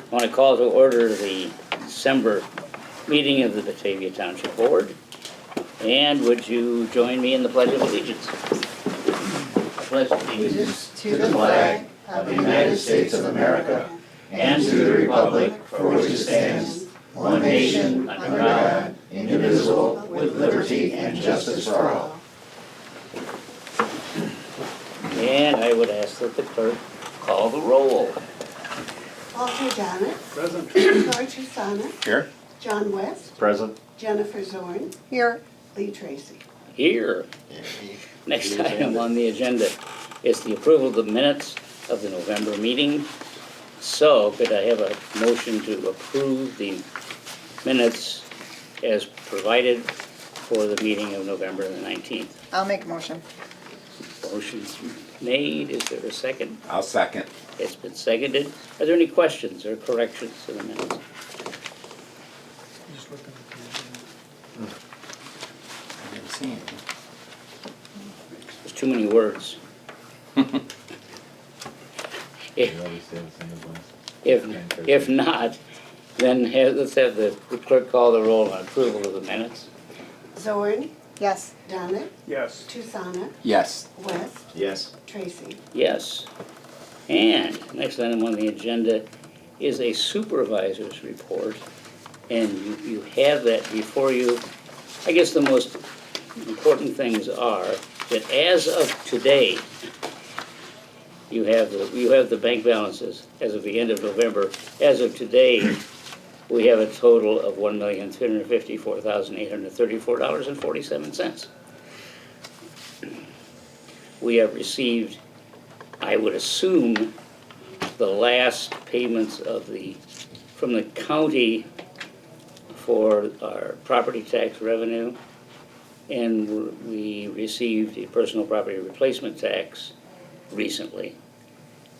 I want to call to order the December meeting of the Batavia Township Board. And would you join me in the Pledge of Allegiance? Pledge of allegiance to the flag of the United States of America and to the republic for which it stands, one nation, under God, indivisible, with liberty and justice for all. And I would ask that the clerk call the roll. Walter Donnet. Present. George Usana. Here. John West. Present. Jennifer Zorn. Here. Lee Tracy. Here. Next item on the agenda is the approval of the minutes of the November meeting. So could I have a motion to approve the minutes as provided for the meeting of November the 19th? I'll make a motion. Motion's made. Is there a second? I'll second. It's been seconded. Are there any questions or corrections to the minutes? I didn't see anything. There's too many words. If not, then let's have the clerk call the roll on approval of the minutes. Zorn. Yes. Donnet. Yes. Tusana. Yes. West. Yes. Tracy. Yes. And next item on the agenda is a supervisor's report. And you have that before you. I guess the most important things are that as of today, you have the bank balances as of the end of November. As of today, we have a total of $1,354,834.47. We have received, I would assume, the last payments from the county for our property tax revenue, and we received a personal property replacement tax recently.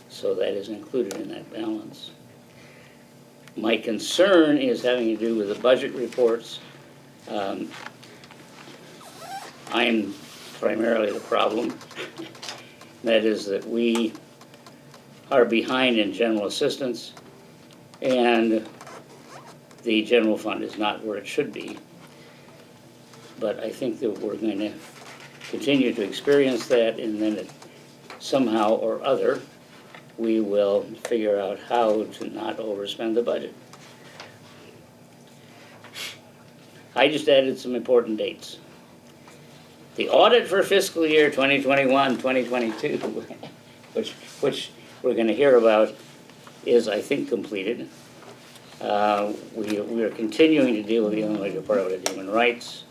So that is included in that balance. My concern is having to do with the budget reports. I am primarily the problem. That is that we are behind in general assistance, and the general fund is not where it should be. But I think that we're going to continue to experience that, and then somehow or other, we will figure out how to not overspend the budget. I just added some important dates. The audit for fiscal year 2021-2022, which we're going to hear about, is, I think, completed. We are continuing to deal with the Illinois Department of Human Rights.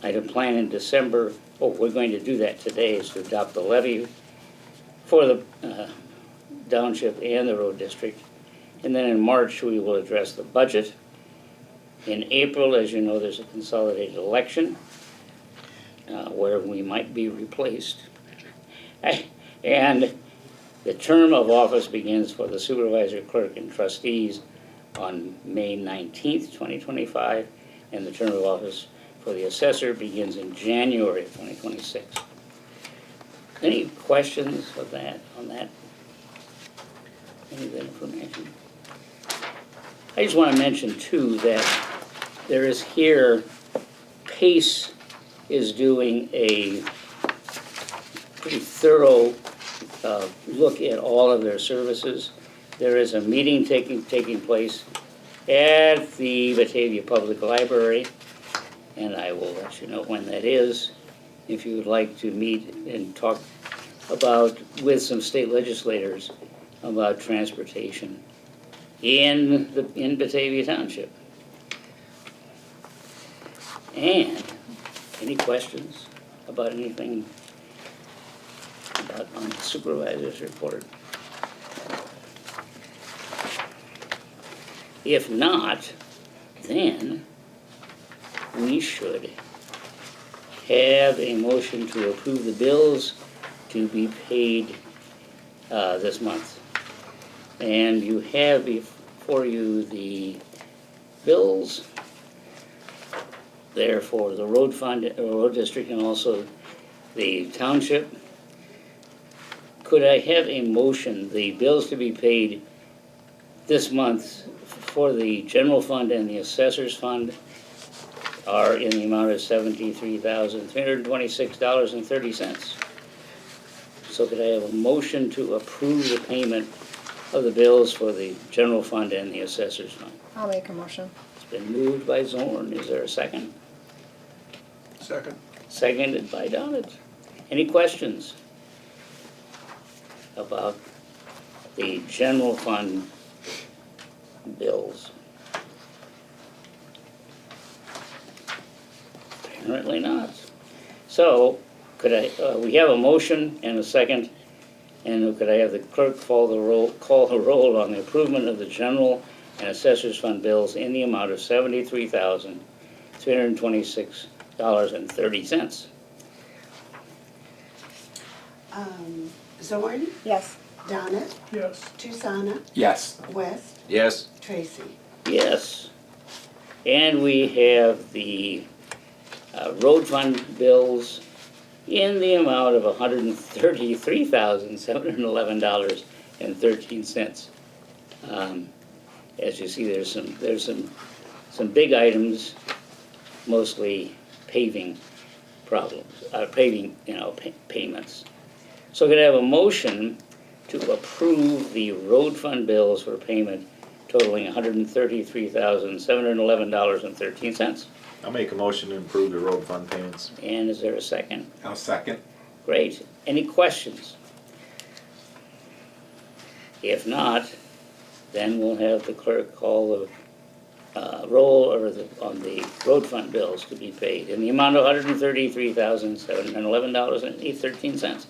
I had a plan in December. We're going to do that today, is to adopt the levy for the Township and the road district. And then in March, we will address the budget. In April, as you know, there's a consolidated election where we might be replaced. And the term of office begins for the supervisor, clerk, and trustees on May 19th, 2025, and the term of office for the assessor begins in January of 2026. Any questions on that? Any of that information? I just want to mention, too, that there is here, PACE is doing a pretty thorough look at all of their services. There is a meeting taking place at the Batavia Public Library, and I will let you know when that is, if you would like to meet and talk with some state legislators about transportation in Batavia Township. And any questions about anything on the supervisor's report? If not, then we should have a motion to approve the bills to be paid this month. And you have before you the bills there for the road fund, road district, and also the township. Could I have a motion, the bills to be paid this month for the general fund and the assessors fund are in the amount of $73,326.30. So could I have a motion to approve the payment of the bills for the general fund and the assessors fund? I'll make a motion. It's been moved by Zorn. Is there a second? Second. Seconded by Donnet. Any questions about the general fund bills? Apparently not. So, could I, we have a motion and a second, and could I have the clerk call the roll on the approval of the general and assessors fund bills in the amount of $73,326.30? Zorn, Yes. Donnet, Yes. Susanna, Yes. West, Yes. Tracy. Yes. And we have the road fund bills in the amount of $133,711.13. As you see, there's some big items, mostly paving problems, paving, payments. So could I have a motion to approve the road fund bills for payment totaling $133,711.13? I'll make a motion to approve the road fund payments. And is there a second? I'll second. Great. Any questions? If not, then we'll have the clerk call the roll on the road fund bills to be paid in the amount of $133,711.13.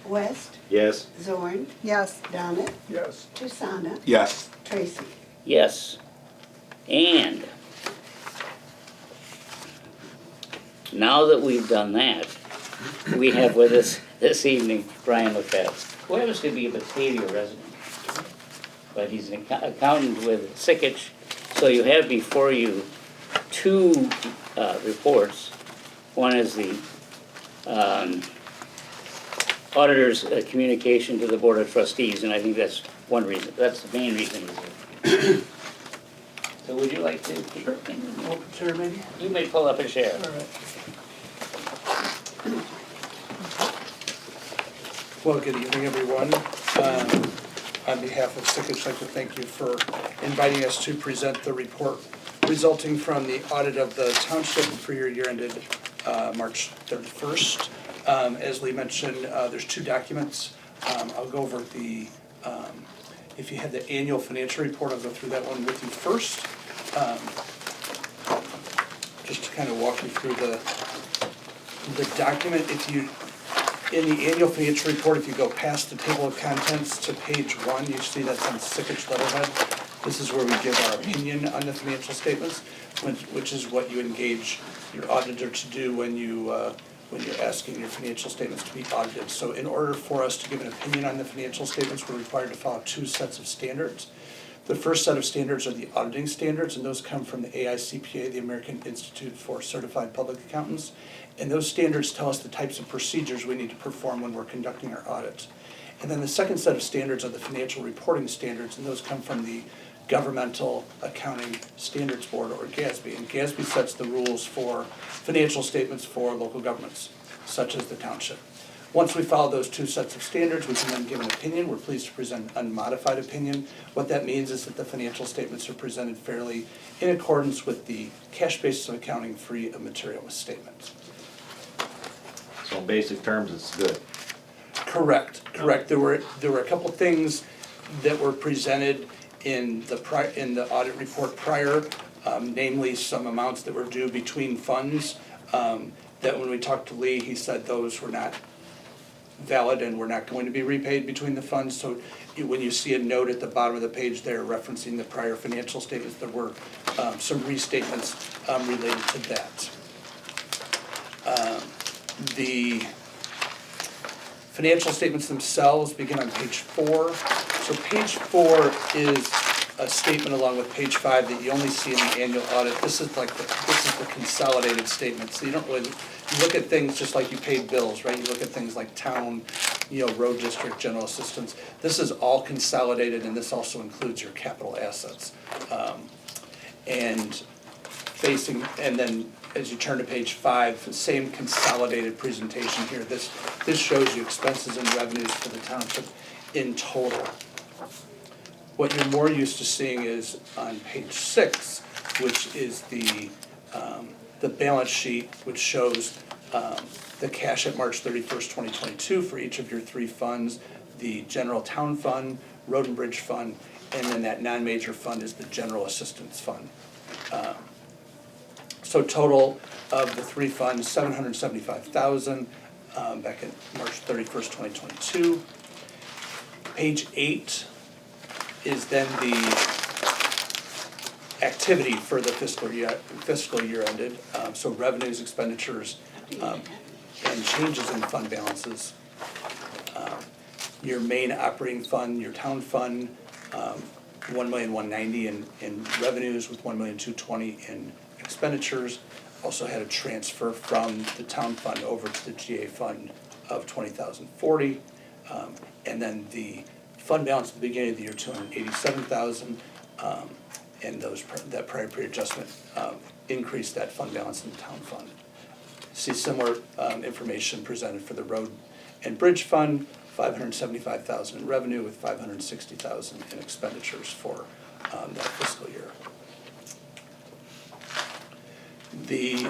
West, Yes. Zorn, Yes. Donnet, Yes. Susanna, Yes. Tracy. Yes. And now that we've done that, we have with us this evening Brian Lefebvre, who happens to be a Batavia resident. But he's an accountant with Sickich. So you have before you two reports. One is the auditor's communication to the Board of Trustees, and I think that's one reason, that's the main reason he's here. So would you like to keep your opinion? Chair, maybe? You may pull up a chair. All right. Well, good evening, everyone. On behalf of Sickich, I'd like to thank you for inviting us to present the report resulting from the audit of the township for your year ended March 31st. As Lee mentioned, there's two documents. I'll go over the, if you have the annual financial report, I'll go through that one with you first. Just to kind of walk you through the document. If you, in the annual financial report, if you go past the table of contents to page 1, you see that's on Sickich letterhead. This is where we give our opinion on the financial statements, which is what you engage your auditor to do when you're asking your financial statements to be audited. So in order for us to give an opinion on the financial statements, we're required to follow two sets of standards. The first set of standards are the auditing standards, and those come from the AICPA, the American Institute for Certified Public Accountants. And those standards tell us the types of procedures we need to perform when we're conducting our audits. And then the second set of standards are the financial reporting standards, and those come from the Governmental Accounting Standards Board, or GASB. And GASB sets the rules for financial statements for local governments, such as the township. Once we follow those two sets of standards, we can then give an opinion. We're pleased to present an unmodified opinion. What that means is that the financial statements are presented fairly in accordance with the cash basis of accounting, free of material misstatements. So in basic terms, it's good. Correct. There were a couple things that were presented in the audit report prior, namely some amounts that were due between funds. That when we talked to Lee, he said those were not valid and were not going to be repaid between the funds. So when you see a note at the bottom of the page there referencing the prior financial statements, there were some restatements related to that. The financial statements themselves begin on page 4. So page 4 is a statement along with page 5 that you only see in the annual audit. This is the consolidated statement. So you don't really, you look at things just like you paid bills, right? You look at things like town, road district, general assistance. This is all consolidated, and this also includes your capital assets. And then as you turn to page 5, same consolidated presentation here. This shows you expenses and revenues for the township in total. What you're more used to seeing is on page 6, which is the balance sheet, which shows the cash at March 31st, 2022 for each of your 3 funds, the general town fund, road and bridge fund, and then that non-major fund is the general assistance fund. So total of the 3 funds, $775,000 back in March 31st, 2022. Page 8 is then the activity for the fiscal year ended. So revenues, expenditures, and changes in fund balances. Your main operating fund, your town fund, $1,190,000 in revenues with $1,220,000 in expenditures. Also had a transfer from the town fund over to the GA fund of $20,040. And then the fund balance at the beginning of the year, $287,000. And that prior period adjustment increased that fund balance in the town fund. See similar information presented for the road and bridge fund, $575,000 in revenue with $560,000 in expenditures for that fiscal year. The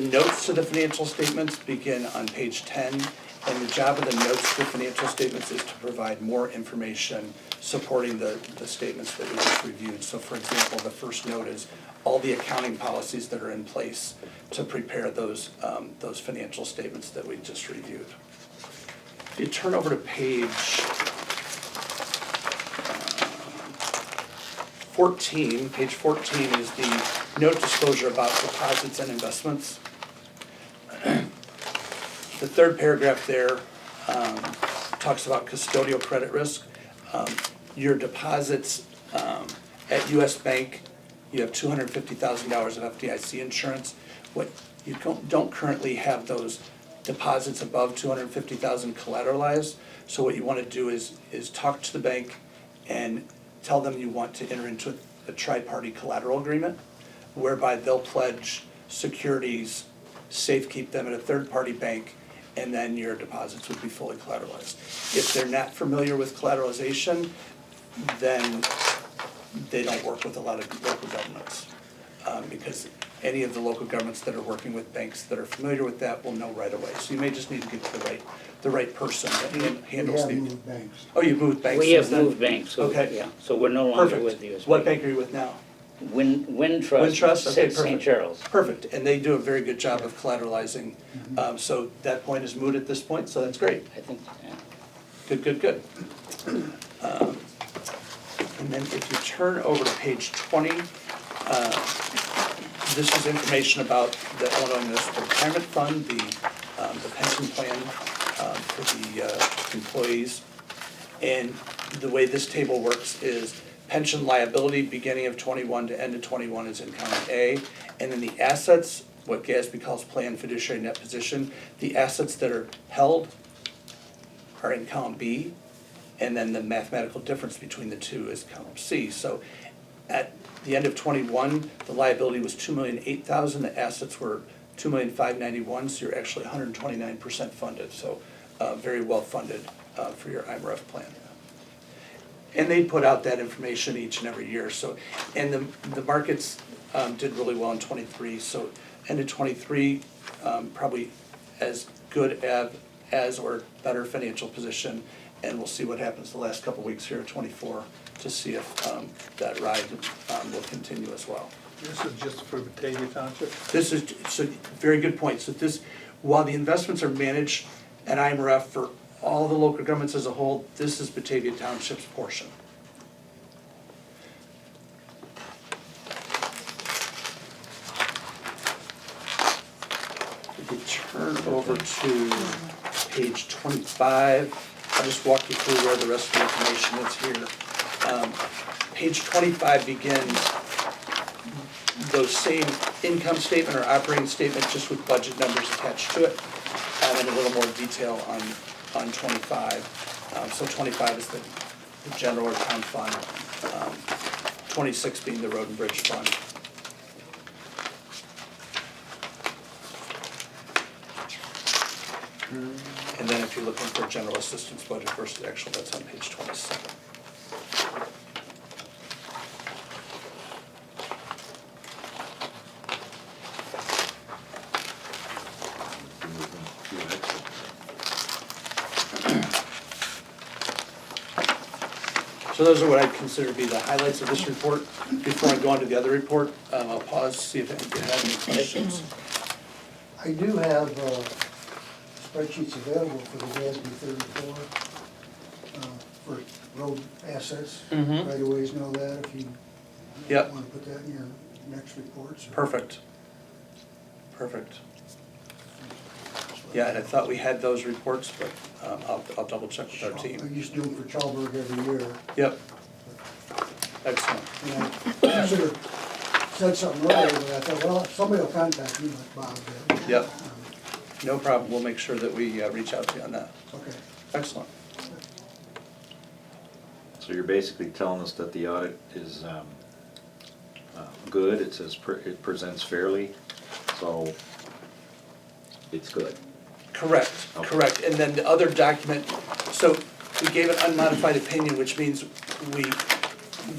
notes to the financial statements begin on page 10, and the job of the notes to the financial statements is to provide more information supporting the statements that we just reviewed. So for example, the first note is all the accounting policies that are in place to prepare those financial statements that we just reviewed. If you turn over to page 14, page 14 is the note disclosure about deposits and investments. The third paragraph there talks about custodial credit risk. Your deposits at US Bank, you have $250,000 of FDIC insurance. What you don't currently have those deposits above $250,000 collateralized. So what you want to do is talk to the bank and tell them you want to enter into a tri-party collateral agreement whereby they'll pledge securities, safekeep them at a third-party bank, and then your deposits would be fully collateralized. If they're not familiar with collateralization, then they don't work with a lot of local governments. Because any of the local governments that are working with banks that are familiar with that will know right away. So you may just need to get to the right person that handles the. moved banks. Oh, you've moved banks We have since then? moved banks, so, Okay. yeah, so we're no longer Perfect. with the US What bank are you with now? Wintrust. Wintrust? Okay, St. perfect. Charles. Perfect, and they do a very good job of collateralizing. So that point is moot at this point, so that's great. I think, yeah. Good. And then if you turn over to page 20, this is information about the Illinois Municipal Retirement Fund, the pension plan for the employees. And the way this table works is pension liability beginning of 21 to end of 21 is in column A, and then the assets, what GASB calls planned fiduciary net position, the assets that are held are in column B, and then the mathematical difference between the two is column C. So at the end of 21, the liability was $2,008,000, the assets were $2,591,000, so you're actually 129% funded, so very well funded for your IMRF plan. And they put out that information each and every year. So, and the markets did really well in 23. So, end of 23, probably as good as or better financial position. And we'll see what happens the last couple weeks here at 24 to see if that ride will continue as well. This is just for Batavia Township? This is so very good point. So this, while the investments are managed at IMRF for all the local governments as a whole, this is Batavia Township's portion. If you turn over to page 25, I'll just walk you through where the rest of the information is here. Page 25 begins those same income statement or operating statement just with budget numbers attached to it, and a little more detail on 25. So 25 is the general or town fund, 26 being the road and bridge fund. And then if you're looking for general assistance budget versus actual, that's on page 27. So those are what I'd consider to be the highlights of this report. Before I go on to the other report, I'll pause, see if anybody has any questions. I do have spreadsheets available for the GASB 34 for road assets. Mhm. Right aways know that if you Yep. want to put that in your next reports. Perfect. Perfect. Yeah, and I thought we had those reports, but I'll double check with our I team. used to do them for Chalburg every year. Yep. Excellent. And I should have said something earlier, but I thought, well, somebody will contact me like Bob did. Yep. No problem, we'll make sure that we reach out to you on that. Okay. Excellent. So you're basically telling us that the audit is good, it says it presents fairly, so it's good. Correct, Okay. correct. And then the other document, so we gave an unmodified opinion, which means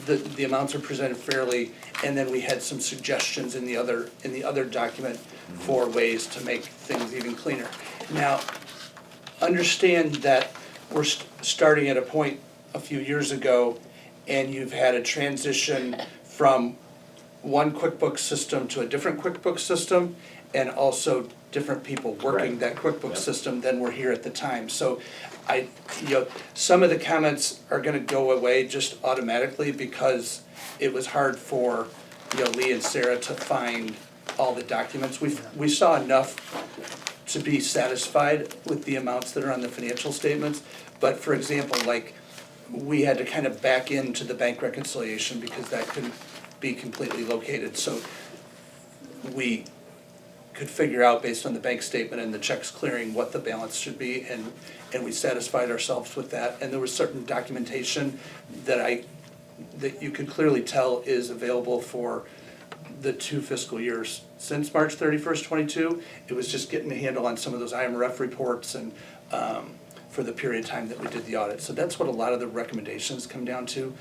the amounts are presented fairly, and then we had some suggestions in the other document for ways to make things even cleaner. Now, understand that we're starting at a point a few years ago, and you've had a transition from one QuickBooks system to a different QuickBooks system, and also different people working that QuickBooks Yep. system than were here at the time. So some of the comments are gonna go away just automatically because it was hard for, Lee and Sarah to find all the documents. We saw enough to be satisfied with the amounts that are on the financial statements. But for example, like, we had to kind of back into the bank reconciliation because that couldn't be completely located. So we could figure out based on the bank statement and the checks clearing what the balance should be, and we satisfied ourselves with that. And there was certain documentation that you could clearly tell is available for the 2 fiscal years since March 31st, 22. It was just getting a handle on some of those IMRF reports and for the period of time that we did the audit. So that's what a lot of the recommendations come down to.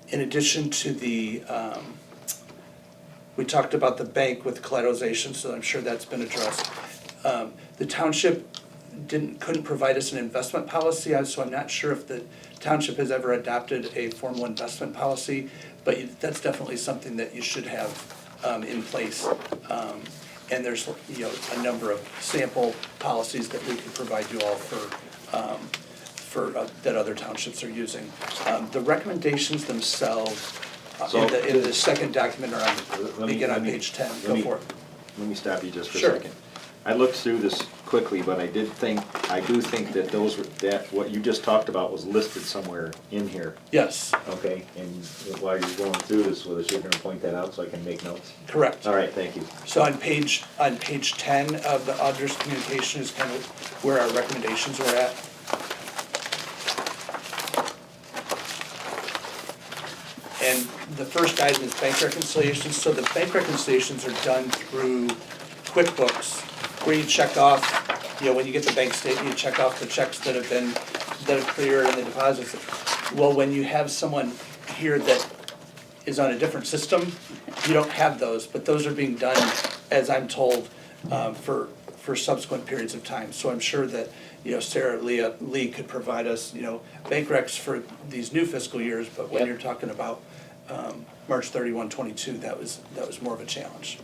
In addition to we talked about the bank with collateralization, so I'm sure that's been addressed. The township couldn't provide us an investment policy, so I'm not sure if the township has ever adopted a formal investment policy, but that's definitely something that you should have in place. And there's a number of sample policies that we could provide you all for that other townships are using. The recommendations themselves in the second document are on page 10. Go for it. Let me stop you just for a Sure. second. I looked through this quickly, but I do think that what you just talked about was listed somewhere in here, Yes, okay? And while you're going through this with us, you're gonna point that out so I can make notes? correct. All right, thank you. So on page 10 of the auditor's communication is kind of where our recommendations were at. And the first item is bank reconciliations. So the bank reconciliations are done through QuickBooks, where you check off, when you get the bank statement, you check off the checks that are cleared and the deposits. Well, when you have someone here that is on a different system, you don't have those, but those are being done, as I'm told, for subsequent periods of time. So I'm sure that, Sarah Lee could provide us, bank recs for these new fiscal years, but when Yep. you're talking about March 31, 22, that was more of a challenge.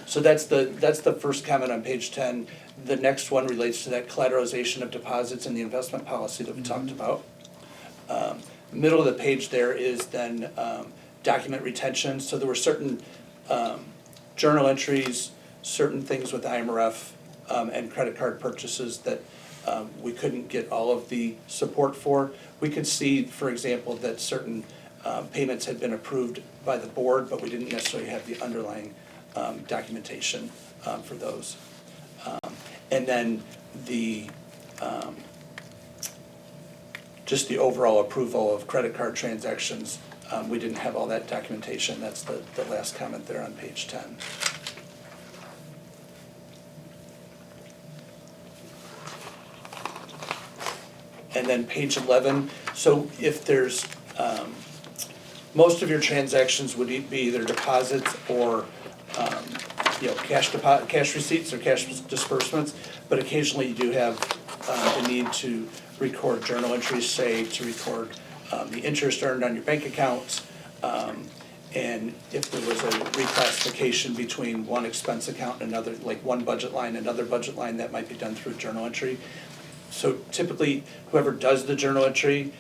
So that's the first comment on page 10. The next one relates to that collateralization of deposits and the investment policy that we talked about. Middle of the page there is then document retention. So there were certain journal entries, certain things with IMRF and credit card purchases that we couldn't get all of the support for. We could see, for example, that certain payments had been approved by the board, but we didn't necessarily have the underlying documentation for those. And then the, just the overall approval of credit card transactions, we didn't have all that documentation. That's the last comment there on page 10. And then page 11, so if there's, most of your transactions would be either deposits or, cash receipts or cash disbursements, but occasionally you do have the need to record journal entries, say, to record the interest earned on your bank accounts, and if there was a reclassification between one expense account and another, like one budget line, another budget line, that might be done through a journal entry. So typically, whoever does the journal entry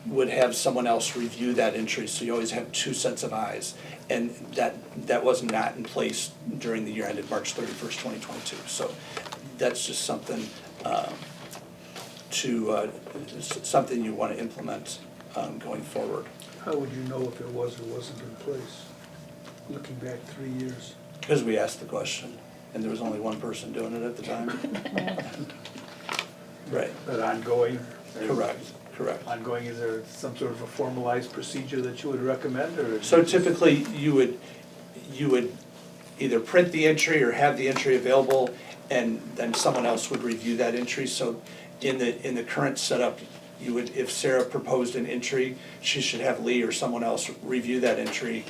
would have someone else review that entry, so you always have two sets of eyes. And that was not in place during the year ended March 31st, 2022. So that's just something something you want to implement going forward. How would you know if it was or wasn't in place, looking back 3 years? Because we asked the question, and there was only one person doing it at the time. Right, But ongoing? correct. Ongoing, is there some sort of a formalized procedure that you would recommend, or? So typically, you would either print the entry or have the entry available, and then someone else would review that entry. So in the current setup, you would, if Sarah proposed an entry, she should have Lee or someone else review that entry.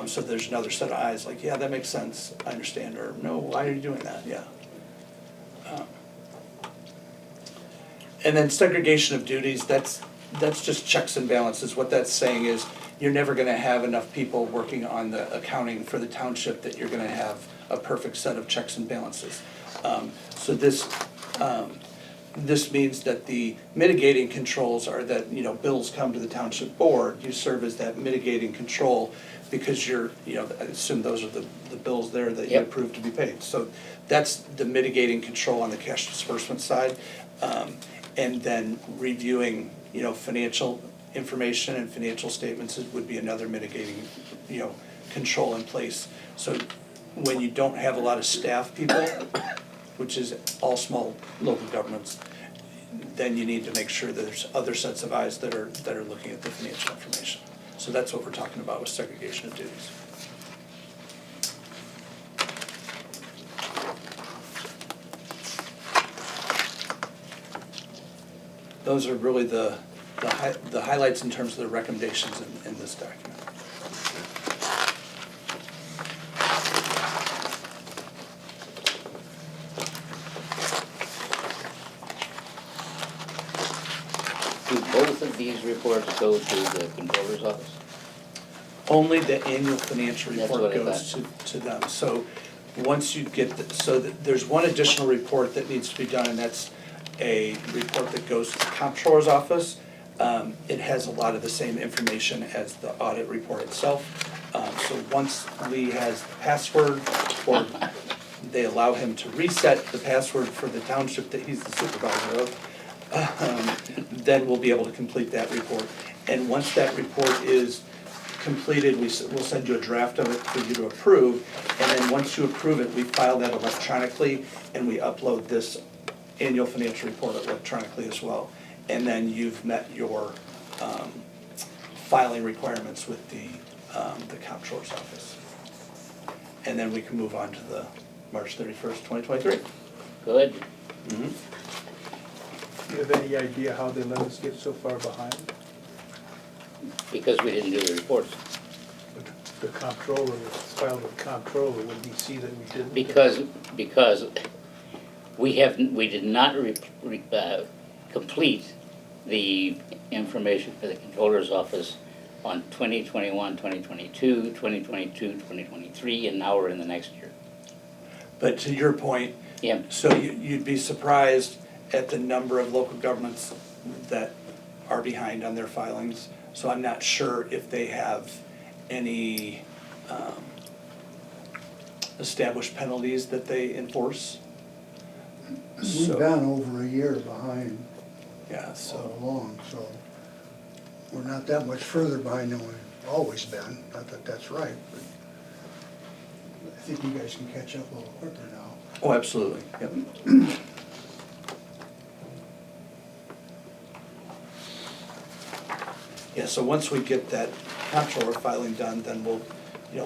So there's another set of eyes, like, yeah, that makes sense, I understand, or no, why are you doing that, yeah. And then segregation of duties, that's just checks and balances. What that's saying is, you're never gonna have enough people working on the accounting for the township that you're gonna have a perfect set of checks and balances. So this means that the mitigating controls are that, bills come to the township board, you serve as that mitigating control, because I assume those are the bills there that you Yep. approve to be paid. So that's the mitigating control on the cash disbursement side. And then reviewing, financial information and financial statements would be another mitigating, control in place. So when you don't have a lot of staff people, which is all small local governments, then you need to make sure that there's other sets of eyes that are looking at the financial information. So that's what we're talking about with segregation of duties. Those are really the highlights in terms of the recommendations in this document. Do both of these reports go to the controller's office? Only the annual financial That's report what I goes to them. So once you get, there's one additional report that needs to be done, and that's a report that goes to the comptroller's office. It has a lot of the same information as the audit report itself. So once Lee has the password, or they allow him to reset the password for the township that he's the supervisor of, then we'll be able to complete that report. And once that report is completed, we'll send you a draft of it for you to approve. And then once you approve it, we file that electronically, and we upload this annual financial report electronically as well. And then you've met your filing requirements with the comptroller's office. And then we can move on to the March 31st, 2023. Good. Do you have any idea how they let us get so far behind? Because we didn't do the reports. But the comptroller, it's filed with comptroller, wouldn't he see that we didn't? Because we did not complete the information for the controller's office on 2021, 2022, 2022, 2023, and now we're in the next year. But to your point, Yeah. so you'd be surprised at the number of local governments that are behind on their filings. So I'm not sure if they have any established penalties that they enforce. We've So, been over a year behind yeah, all so, along, so we're not that much further behind than we've always been. Not that that's right, but I think you guys can catch up a little quicker now. oh, absolutely, yep. Yeah, so once we get that comptroller filing done, then we'll,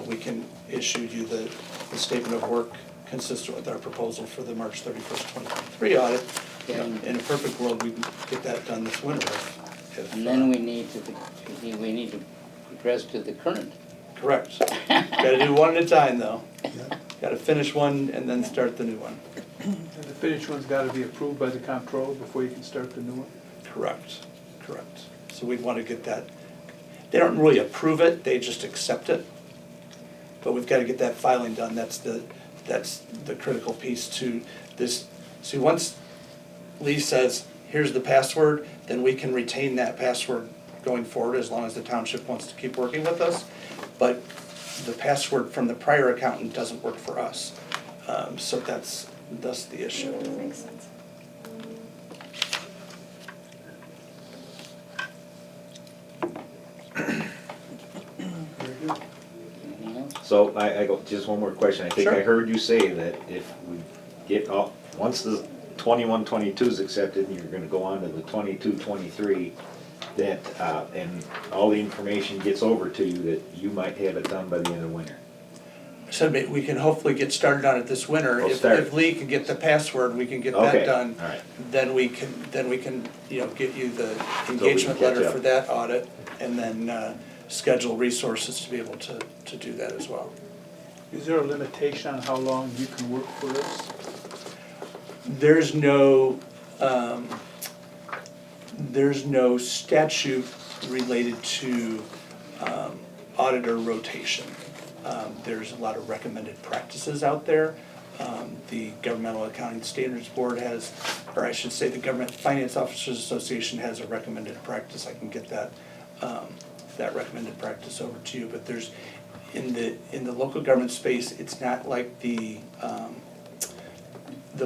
we can issue you the statement of work consistent with our proposal for the March 31st, 2023 audit. Yeah. In a perfect world, we can get that done this winter if. And then we need to progress to the current. Correct. Gotta do one at a time, though. Yeah. Gotta finish one and then start the new one. And the finished one's gotta be approved by the comptroller before you can start the new one? Correct. So we'd want to get that, they don't really approve it, they just accept it. But we've got to get that filing done, that's the critical piece to this. See, once Lee says, here's the password, then we can retain that password going forward as long as the township wants to keep working with us. But the password from the prior accountant doesn't work for us. So that's the issue. Makes sense. Anything else? So I go, just one more question. I think I Sure. heard you say that if we get off, once the 21-22 is accepted, and you're gonna go on to the 22-23, that, and all the information gets over to you, that you might have it done by the end of winter. So we can hopefully get started on it this winter. We'll If start. Lee can get the password, we can get Okay, that done. all right. Then we can, get you the can engagement catch letter up. for that audit, and then schedule resources to be able to do that as well. Is there a limitation on how long you can work for us? There's no statute related to auditor rotation. There's a lot of recommended practices out there. The Governmental Accounting Standards Board has, or I should say, the Government Finance Officers Association has a recommended practice. I can get that recommended practice over to you. But there's, in the local government space, it's not like the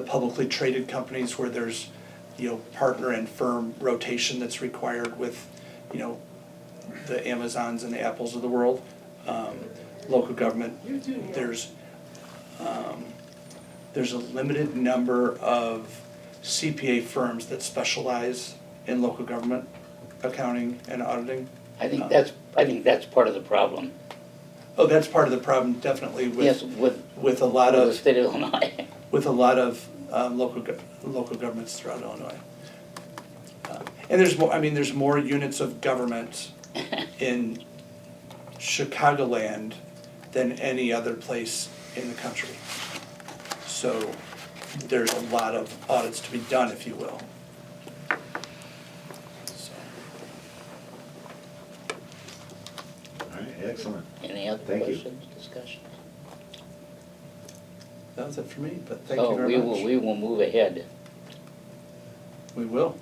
publicly traded companies where there's, partner and firm rotation that's required with, the Amazons and the Apples of the world. Local government, there's a limited number of CPA firms that specialize in local government accounting and auditing. I think that's part of the problem. Oh, that's part of the problem, definitely, Yes, with a lot the of, state of Illinois. with a lot of local governments throughout Illinois. And there's more units of government in Chicagoland than any other place in the country. So there's a lot of audits to be done, if you will. So, All right, excellent. Any other Thank you. questions, discussions? that was it for me, but thank you very much. So we will move ahead. We will.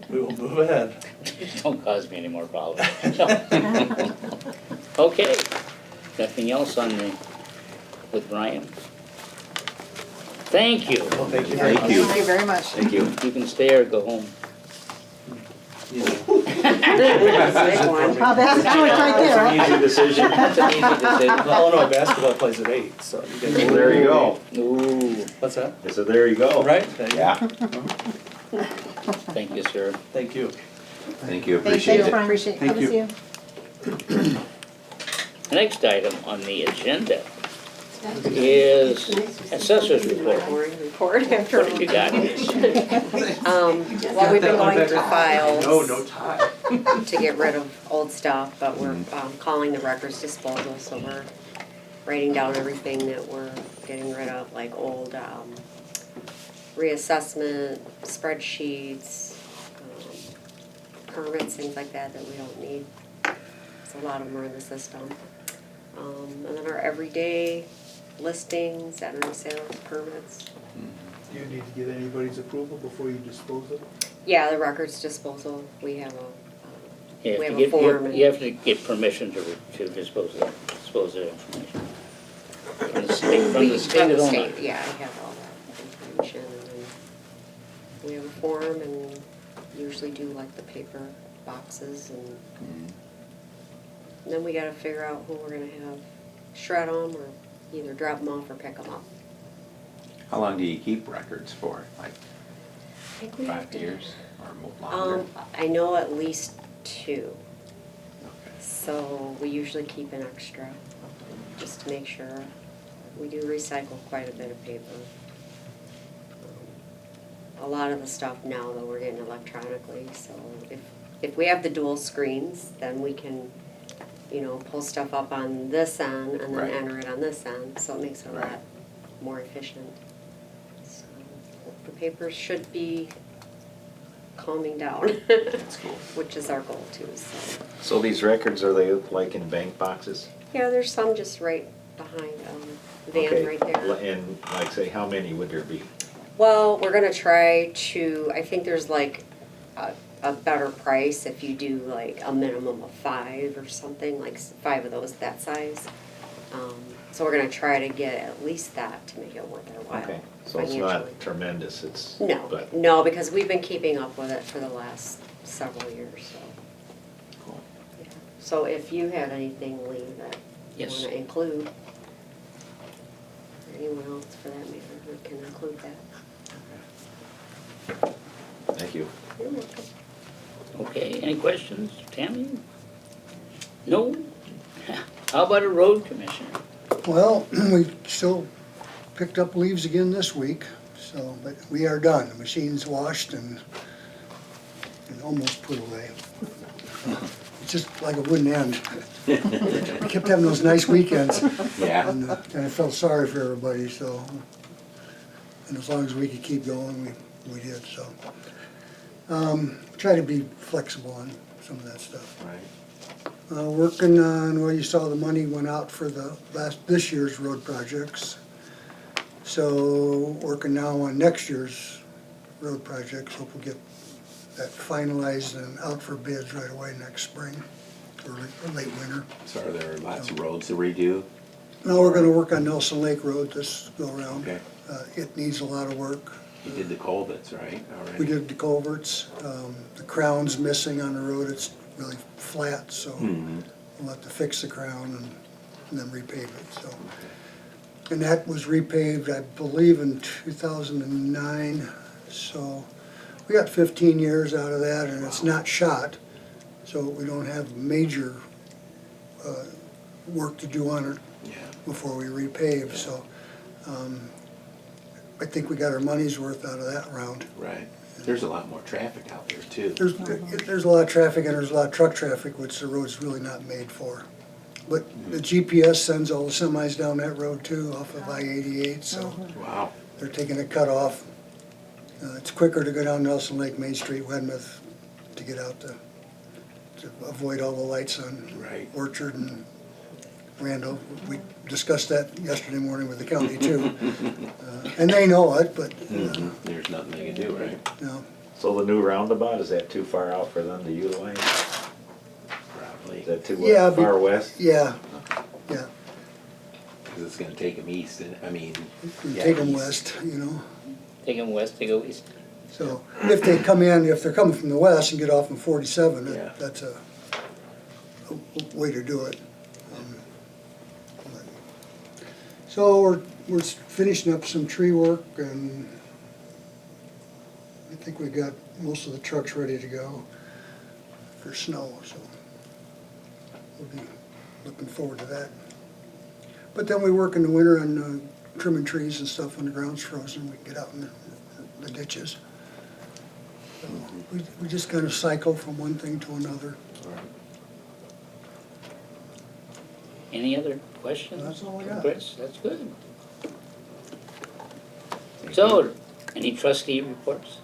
We will move ahead. Don't cause me any more problems. Okay, nothing else with Brian? Thank you. Well, thank you very much. Thank you. Thank you very much. Thank you. You can stay or go home. Big one. That's the choice right there, right? Easy decision. That's an easy decision. Illinois basketball plays at 8, so you guys. Well, there you go. Ooh, What's that? So there you go. Right? There you go. Yeah, thank you, sir. Thank you. thank you, Thanks, appreciate it. Brian. Appreciate Thank coming to you. see you. The next item on the agenda is assessor's report. Boring report after. What have you got? Well, we've been going through files No tie. to get rid of old stuff, but we're calling the records disposal, so we're writing down everything that we're getting rid of, like old reassessment, spreadsheets, permits, things like that we don't need. So a lot of them are in the system. And then our everyday listings, entering sales, permits. Do you need to get anybody's approval before you dispose of it? Yeah, the records disposal, we have You we have have to a form. you have to get permission to dispose of information. From the state of Illinois. Yeah, I have all that information, and then we have a form, and usually do like the paper boxes, and then we gotta figure out who we're gonna have shred them, or either drop them off or pick them up. How long do you keep records for? Like I think we have 5 to- years? Or longer? I know at least 2. So we usually keep an extra, just to make sure. We do recycle quite a bit of paper. A lot of the stuff now, though, we're getting electronically, so if we have the dual screens, then we can, pull stuff up on this end and then Right. enter it on this end, so it makes it a Right. lot more efficient. So the paper should be calming down, That's cool. which is our goal too, so. So these records, are they like in bank boxes? Yeah, there's some just right behind, Van Okay, right there. And like say, how many would there be? Well, we're gonna try to, I think there's like a better price if you do like a minimum of 5 or something, like 5 of those that size. So we're gonna try to get at least that to make it worth our while Okay, so it's financially. not tremendous, it's, but, No, because we've been keeping up with it for the last several years, so. Cool. Yeah. So if you have anything, Lee, that you Yes. wanna include, or anyone else for that matter, we can include that. thank you. You're welcome. Okay, any questions, Tammy? No? How about a road commissioner? Well, we still picked up leaves again this week, so, but we are done. The machine's washed and almost put away. It's just like it wouldn't end. We kept having those nice weekends. Yeah. And I felt sorry for everybody, so, and as long as we could keep going, we did, so. Try to be flexible on some of that stuff. Right. Working on, well, you saw the money went out for this year's road projects. So, working now on next year's road projects, hope we'll get that finalized and out for bids right away next spring, or late winter. So are there lots of roads to redo? Now, we're gonna work on Nelson Lake Road this go around. Okay. It needs a lot of work. You did the culverts, right, already? We did the culverts, the crown's missing on the road, it's really flat, so Mhm. we'll have to fix the crown and then repave it, so. And that was repaved, I believe, in 2009, so we got 15 years out of that, and it's not shot, so we don't have major work to do on it Yeah. before we repave, so I think we got our money's worth out of that round. Right. There's a lot more traffic out there too. There's a lot of traffic, and there's a lot of truck traffic, which the road's really not made for. But the GPS sends all the semis down that road too, off of I-88, so Wow. they're taking a cut off. It's quicker to go down Nelson Lake Main Street, Wedmouth, to get out to avoid all the lights on Right. Orchard and Randall. We discussed that yesterday morning with the county too. And they know it, but, Mhm. There's nothing they can do, right? you know, So the new roundabout, is that too far out for them to utilize? Probably. Is that too Yeah, far west? yeah, Because it's gonna take them east and, I mean. you yeah, take them east. west, you know. Take them west, they go east. So if they come in, if they're coming from the west and get off on 47, Yeah. that's a way to do it. So we're finishing up some tree work, and I think we got most of the trucks ready to go for snow, so we'll be looking forward to that. But then we work in the winter on trimming trees and stuff when the ground's frozen, we can get out in the ditches. So we just kind of cycle from one thing to another. Right. Any other questions? That's all I got. Chris, that's good. So, any trustee reports?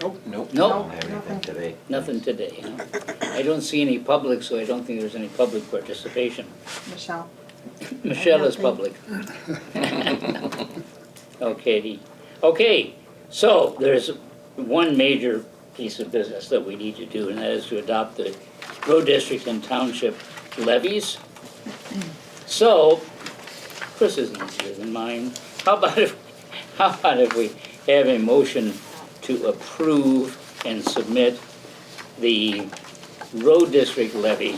Nope. Don't No, have anything today. nothing today, huh? I don't see any public, so I don't think there's any public participation. Michelle? Michelle is public. Okay, so there's one major piece of business that we need to do, and that is to adopt the road district and township levies. So, Chris is easier than mine. How about if we have a motion to approve and submit the road district levy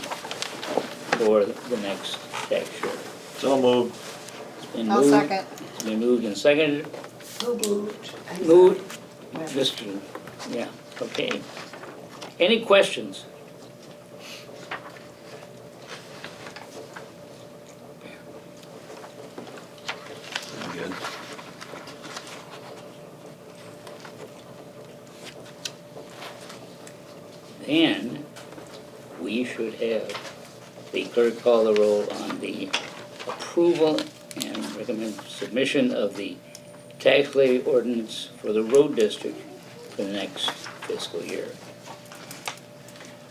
for the next tax year? So moved. It's been I'll moved. second. It's been moved and seconded. So moved. Moved West. Just, yeah, okay. Any questions? Good. Then we should have the clerk call the roll on the approval and recommend submission of the tax levy ordinance for the road district for the next fiscal year.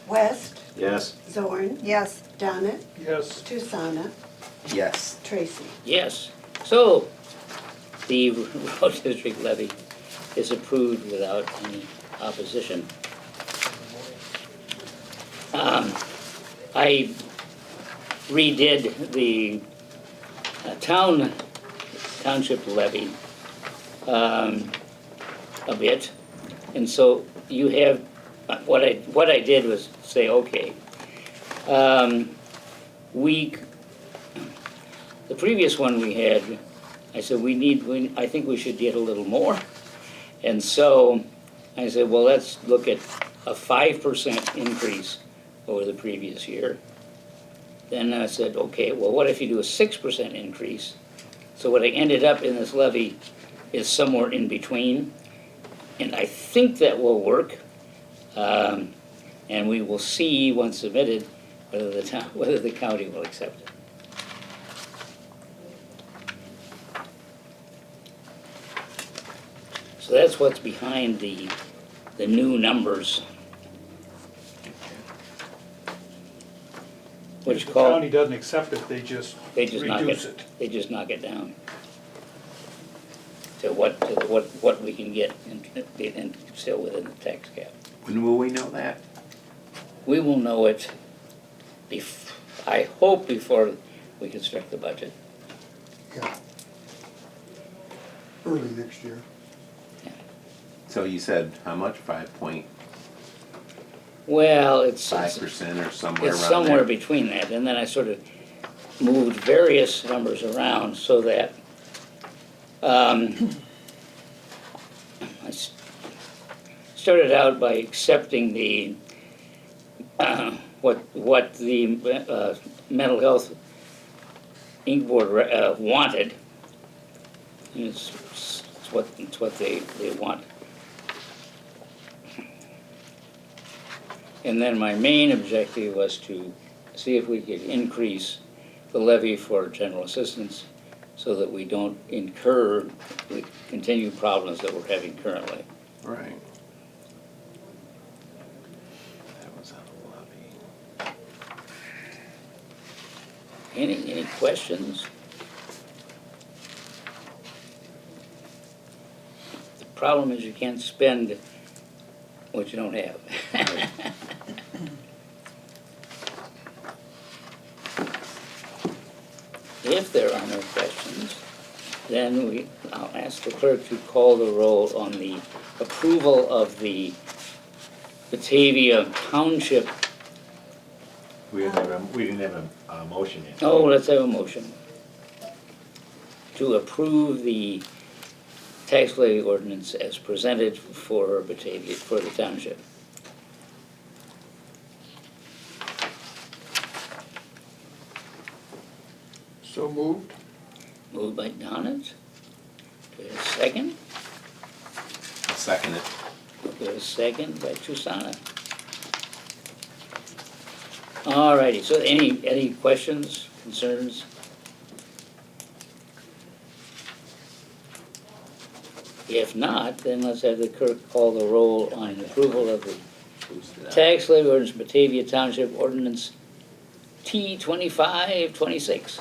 West, Yes. Zorn, Yes. Donnet, Yes, Susanna, Yes. Tracy. Yes, so the road district levy is approved without any opposition. I redid the township levy a bit, and so you have, what I did was say, okay, the previous one we had, I said, I think we should get a little more. And so I said, well, let's look at a 5% increase over the previous year. Then I said, okay, well, what if you do a 6% increase? So what I ended up in this levy is somewhere in between. And I think that will work. And we will see, once submitted, whether the county will accept it. So that's what's behind the new numbers. Which if the call, county doesn't accept it, they just knock reduce it, it. they just knock it down. To what we can get and still within the tax cap. When will we know that? We will know it I hope before we construct the budget. Yeah. Early next year. So you said how much? 5.5% Well, it's or somewhere it's around there? somewhere between that, and then I sort of moved various numbers around so that I started out by accepting the what the mental health Inc. board wanted. And it's what they want. And then my main objective was to see if we could increase the levy for general assistance so that we don't incur the continued problems that we're having currently. Right. That was on the levy. Any questions? The problem is you can't spend what you don't have. If there are no questions, then I'll ask the clerk to call the roll on the approval of the Batavia Township. We didn't have a motion yet. Oh, let's have a motion to approve the tax levy ordinance as presented for Batavia, for the township. So moved? Moved by Donnet. Do we have a second? I'll second it. Do we have a second by Susanna? All righty, so any questions, concerns? If not, then let's have the clerk call the roll on approval of the tax levy ordinance Batavia Township Ordinance T 2526.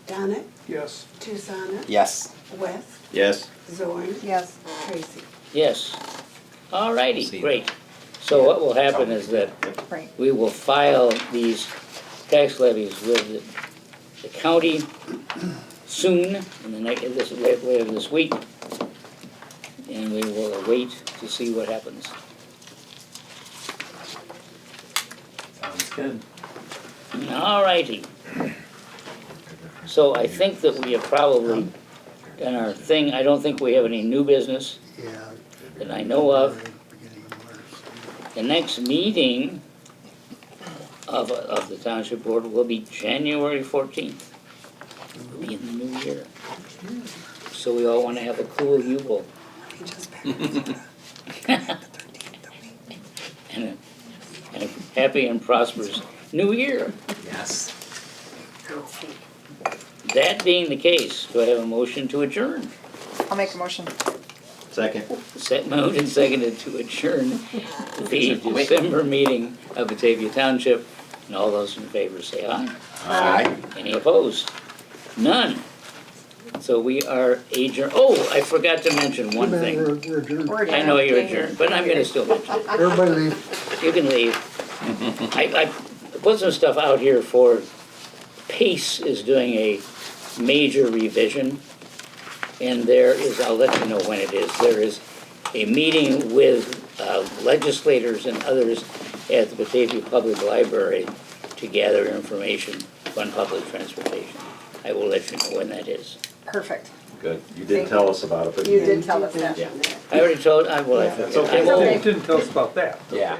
Donnet, Yes. Susanna, Yes. West, Yes. Zorn, Yes. Tracy. Yes. All righty, See great. So what will happen is that Right. we will file these tax levies with the county soon, in the next, later this week. And we will wait to see what happens. Sounds good. All righty. So I think that we have probably done our thing. I don't think we have any new business. Yeah, that I know of. Beginning of March. The next meeting of the Township Board will be January 14th. It'll be in the new year. So we all want to have a cool Yule. And a happy and prosperous new year. Yes. That being the case, do I have a motion to adjourn? I'll make a motion. Second. Set moved and seconded to adjourn the December meeting of Batavia Township. And all those in favor say aye. Aye. Any opposed? None. So we are adjourned. Oh, I forgot to mention one thing. We're adjourned. I know you're adjourned, but I'm gonna still mention it. Everybody leave. You can leave. I put some stuff out here for, PACE is doing a major revision. And there is, I'll let you know when it is, there is a meeting with legislators and others at the Batavia Public Library to gather information on public transportation. I will let you know when that is. Perfect. Good. You did tell us about it, but You did tell us that. I already told, well, I That's forget. okay. I won't- You didn't tell us about that. Yeah.